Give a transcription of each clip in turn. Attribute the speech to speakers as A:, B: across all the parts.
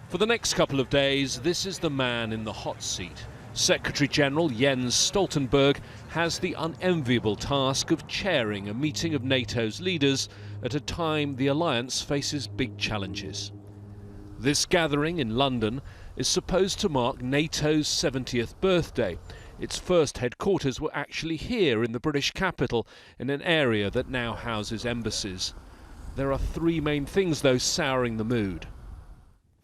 A: For the next couple of days, this is the man in the hot seat. Secretary-General Jens Stoltenberg has the unenviable task of chairing a meeting of NATO's leaders at a time the alliance faces big challenges. This gathering in London is supposed to mark NATO's 70th birthday. Its first headquarters were actually here in the British capital, in an area that now houses embassies. There are three main things, though, souring the mood.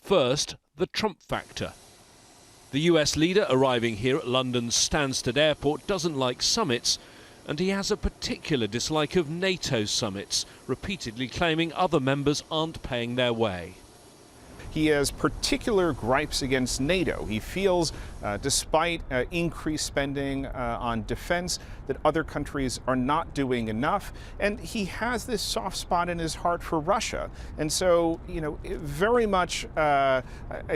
A: First, the Trump factor. The US leader arriving here at London's Stansted Airport doesn't like summits, and he has a particular dislike of NATO summits, repeatedly claiming other members aren't paying their way.
B: He has particular gripes against NATO. He feels, despite increased spending on defense, that other countries are not doing enough. And he has this soft spot in his heart for Russia. And so, very much, I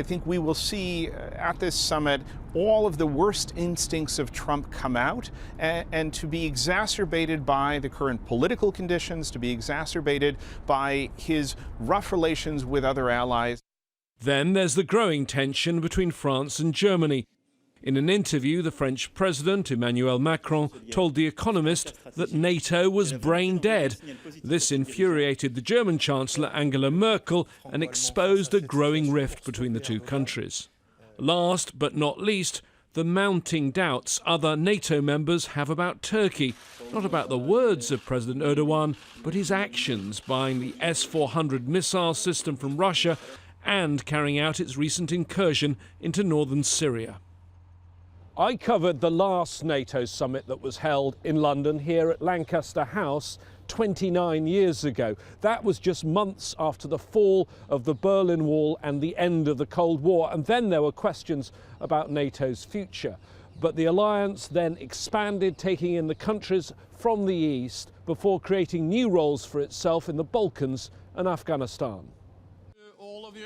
B: think we will see at this summit all of the worst instincts of Trump come out, and to be exacerbated by the current political conditions, to be exacerbated by his rough relations with other allies.
A: Then there's the growing tension between France and Germany. In an interview, the French President, Emmanuel Macron, told The Economist that NATO was brain dead. This infuriated the German Chancellor Angela Merkel and exposed a growing rift between the two countries. Last but not least, the mounting doubts other NATO members have about Turkey. Not about the words of President Erdogan, but his actions, buying the S-400 missile system from Russia and carrying out its recent incursion into northern Syria. I covered the last NATO summit that was held in London here at Lancaster House 29 years ago. That was just months after the fall of the Berlin Wall and the end of the Cold War, and then there were questions about NATO's future. But the alliance then expanded, taking in the countries from the east before creating new roles for itself in the Balkans and Afghanistan.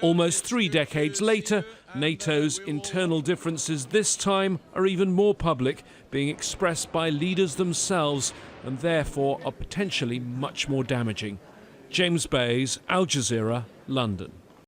A: Almost 3 decades later, NATO's internal differences this time are even more public, being expressed by leaders themselves, and therefore are potentially much more damaging. James Bayes, Al Jazeera, London.